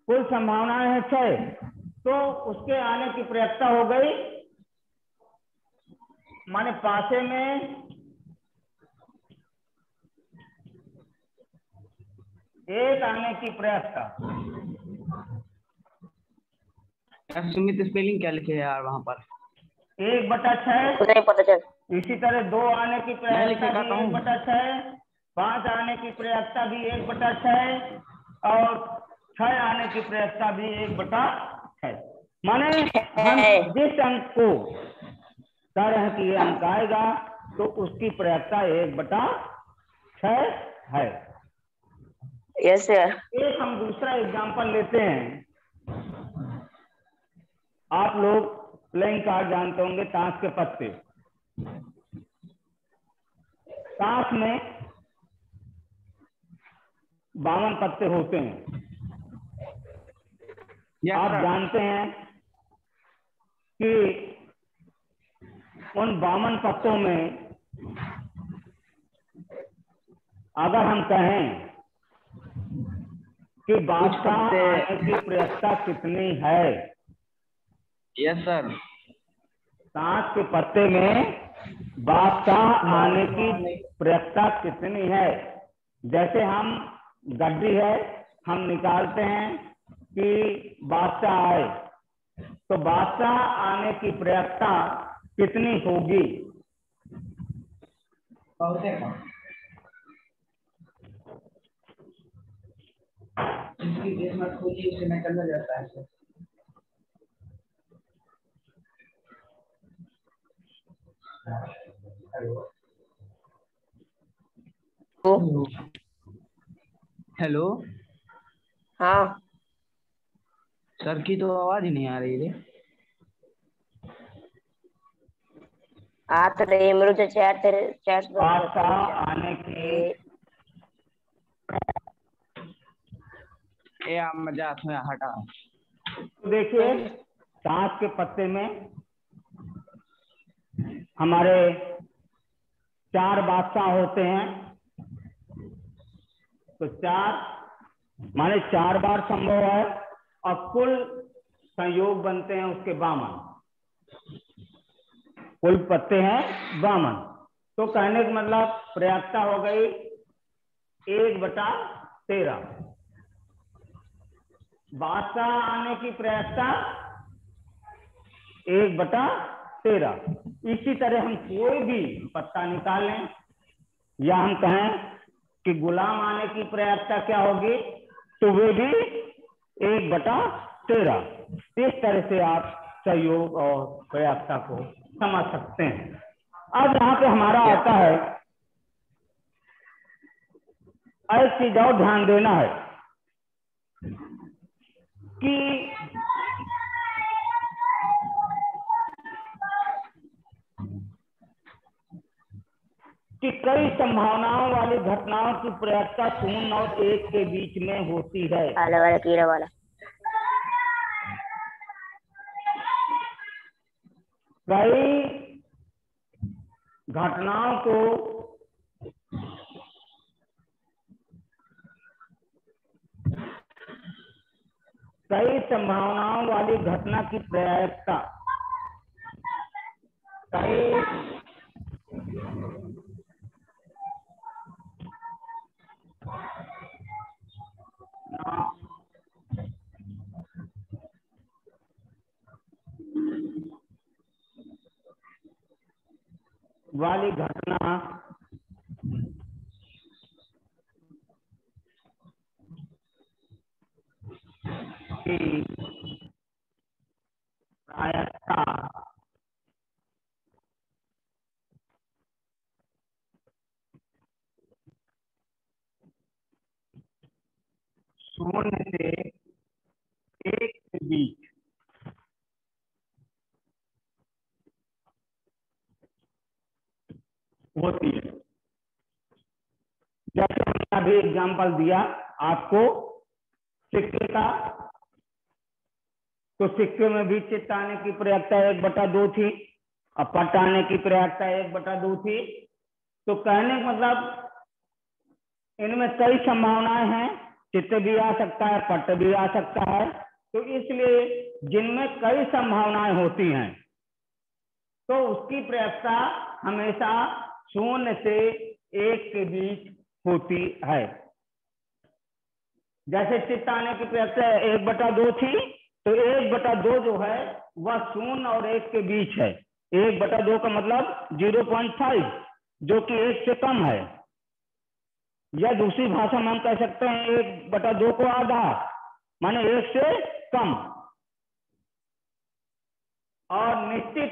कुल संभावनाएं हैं 6, तो उसके आने की प्रयत्ता हो गई, माने पासे में एक आने की प्रयत्ता। सुमित स्पेलिंग क्या लिखे यार वहां पर? 1/6। नहीं पता चल। इसी तरह 2 आने की मैं लिखे प्रयत्ता भी 1/6, 5 आने की प्रयत्ता भी 1/6 और 6 आने की प्रयत्ता भी 1/6। माने हम जिस अंक को कह रहे हैं कि ये अंक आएगा तो उसकी प्रयत्ता 1/6 है। Yes sir. एक हम दूसरा एग्जांपल लेते हैं। आप लोग प्लेइंग कार्ड जानते होंगे, ताश के पत्ते। ताश में 52 पत्ते होते हैं। आप जानते हैं कि उन 52 पत्तों में अगर हम कहें कि बादशाह आने की प्रयत्ता कितनी है? Yes sir. ताश के पत्ते में बादशाह आने की प्रयत्ता कितनी है? जैसे हम गड्डी है, हम निकालते हैं कि बादशाह आए, तो बादशाह आने की प्रयत्ता कितनी होगी? उसे निकलना जाता है सर। हेलो। हाँ सर की तो आवाज ही नहीं आ रही है। आ तो रही मेरे तो चैट बादशाह आने की मजाक में हटा। तो देखिए, ताश के पत्ते में हमारे 4 बादशाह होते हैं, तो 4 माने 4 बार संभव है और कुल संयोग बनते हैं उसके 52। कुल पत्ते हैं 52। तो कहने का मतलब प्रयत्ता हो गई 1/13। बादशाह आने की प्रयत्ता 1/13। इसी तरह हम कोई भी पत्ता निकालें या हम कहें कि गुलाम आने की प्रयत्ता क्या होगी, तो वे भी 1/13। इस तरह से आप सहयोग और प्रयत्ता को समझ सकते हैं। अब यहाँ पे हमारा आता है, एक चीज और ध्यान देना है कि कई संभावनाओं वाली घटनाओं की प्रयत्ता 0 और 1 के बीच में होती है। काला वाला कीड़ा वाला। कई घटनाओं को कई संभावनाओं वाली घटना की प्रयत्ता वाली घटना की प्रायिकता शून्य से 1 के बीच होती है। जैसे हमने अभी एग्जाम्पल दिया आपको सिक्के का, तो सिक्के में भी चित्त आने की प्रयत्ता 1/2 थी और पट आने की प्रयत्ता 1/2 थी। तो कहने का मतलब इनमें कई संभावनाएं हैं, चित्त भी आ सकता है, पट भी आ सकता है। तो इसलिए जिनमें कई संभावनाएं होती हैं तो उसकी प्रयोक्ता हमेशा 0 से 1 के बीच होती है। जैसे चित्त आने की प्रयोक्ता 1/2 थी, तो 1/2 जो है वह 0 और 1 के बीच है। 1/2 का मतलब 0.5, जो कि 1 से कम है, या दूसरी भाषा में हम कह सकते हैं 1/2 को आधा, माने 1 से कम। और निश्चित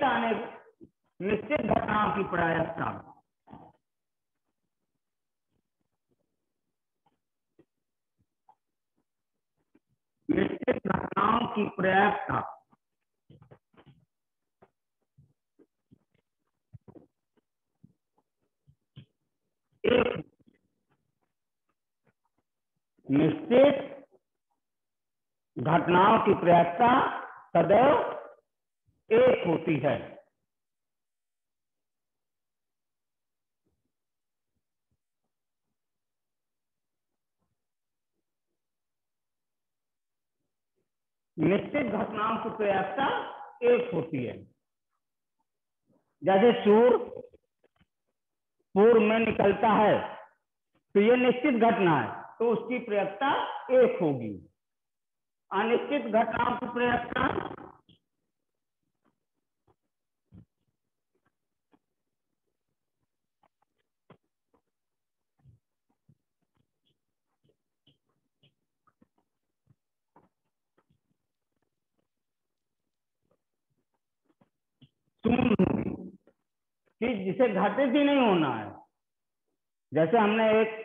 घटनाओं की प्रायिकता, निश्चित घटनाओं की प्रायिकता एक, निश्चित घटनाओं की प्रायिकता सदैव 1 होती है। निश्चित घटनाओं की प्रायिकता 1 होती है। जैसे सूर्य पूर्व में निकलता है तो ये निश्चित घटना है, तो उसकी प्रायिकता 1 होगी। अनिश्चित घटनाओं की प्रायिकता शून्य होगी, कि जिसे घटित ही नहीं होना है। जैसे हमने एक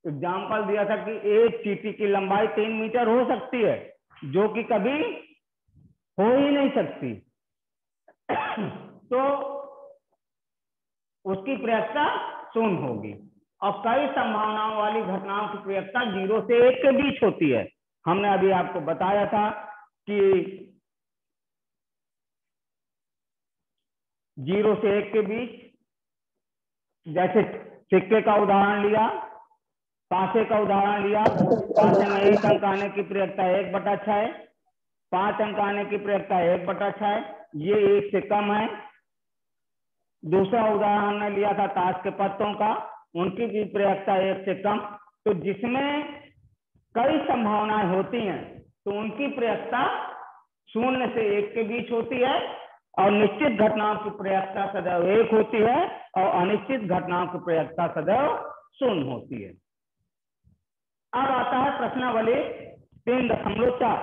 एग्जाम्पल दिया था कि एक चींटी की लंबाई 3 मीटर हो सकती है, जो कि कभी हो ही नहीं सकती। तो उसकी प्रायिकता 0 होगी। और कई संभावनाओं वाली घटनाओं की प्रायिकता 0 से 1 के बीच होती है। हमने अभी आपको बताया था कि 0 से 1 के बीच, जैसे सिक्के का उदाहरण लिया, पासे का उदाहरण लिया। पासे में 1 अंक आने की प्रायिकता 1/6, 5 अंक आने की प्रायिकता 1/6, ये 1 से कम है। दूसरा उदाहरण हमने लिया था ताश के पत्तों का, उनकी भी प्रायिकता 1 से कम। तो जिसमें कई संभावनाएं होती हैं तो उनकी प्रायिकता 0 से 1 के बीच होती है। और निश्चित घटनाओं की प्रायिकता सदैव 1 होती है और अनिश्चित घटनाओं की प्रायिकता सदैव 0 होती है। अब आता है प्रश्नावली 3.4।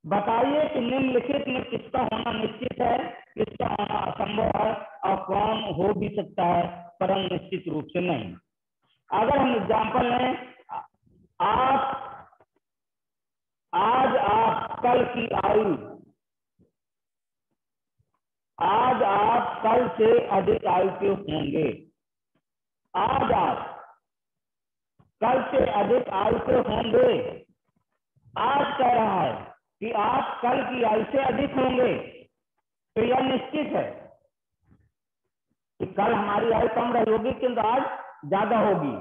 बताइए कि निम्नलिखित में किसका होना निश्चित है, किसका होना असंभव है और कौन हो भी सकता है परंतु निश्चित रूप से नहीं। अगर हम एग्जाम्पल लें, आज आप कल की आयु, आज आप कल से अधिक आयु के होंगे। आज आप कल से अधिक आयु के होंगे। आज कह रहा है कि आप कल की आयु से अधिक होंगे, तो यह निश्चित है कि कल हमारी आयु कम रही होगी किंतु आज ज्यादा होगी।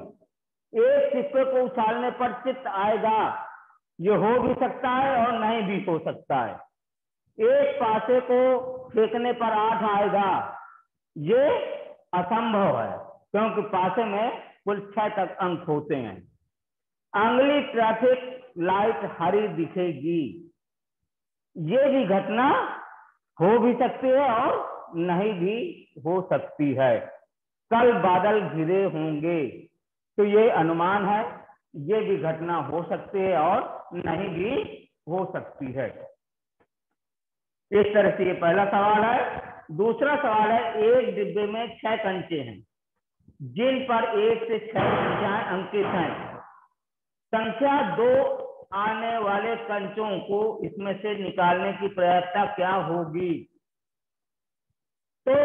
एक सिक्के को उछालने पर चित्त आएगा, ये हो भी सकता है और नहीं भी हो सकता है। एक पासे को फेंकने पर 8 आएगा, ये असंभव है क्योंकि पासे में कुल 6 तक अंक होते हैं। अगली ट्रैफिक लाइट हरी दिखेगी, ये भी घटना हो भी सकती है और नहीं भी हो सकती है। कल बादल घिरे होंगे, तो ये अनुमान है, ये भी घटना हो सकती है और नहीं भी हो सकती है। इस तरह से ये पहला सवाल है। दूसरा सवाल है, एक डिब्बे में 6 कंचे हैं जिन पर 1 से 6 संख्याएं अंकित हैं। संख्या 2 आने वाले कंचों को इसमें से निकालने की प्रायिकता क्या होगी? तो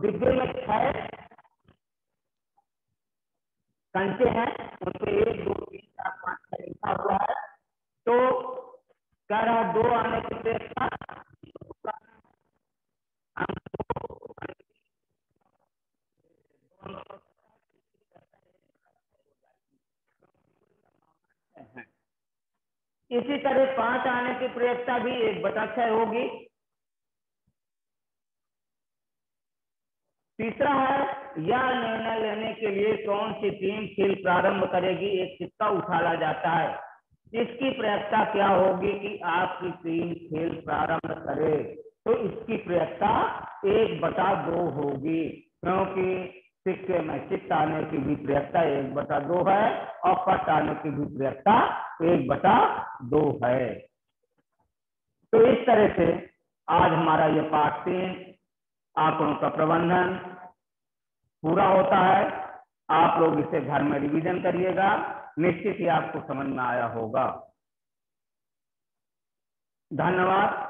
डिब्बे में 6 कंचे हैं, उनपे 1 2 3 4 5 6 लिखा हुआ है। तो कह रहा 2 आने की प्रायिकता, इसी तरह 5 आने की प्रयोक्ता भी 1/6 होगी। तीसरा है, यह निर्णय लेने के लिए कौन सी टीम खेल प्रारंभ करेगी। एक सिक्का उछाला जाता है, इसकी प्रयोक्ता क्या होगी कि आपकी टीम खेल प्रारंभ करे, तो इसकी प्रयोक्ता 1/2 होगी, क्योंकि सिक्के में चित्त आने की भी प्रयोक्ता 1/2 है और पट आने की भी प्रयोक्ता 1/2 है। तो इस तरह से आज हमारा ये पाठ 3 आंकड़ों का प्रबंधन पूरा होता है। आप लोग इसे घर में रिवीजन करिएगा, निश्चित ही आपको समझ में आया होगा। धन्यवाद।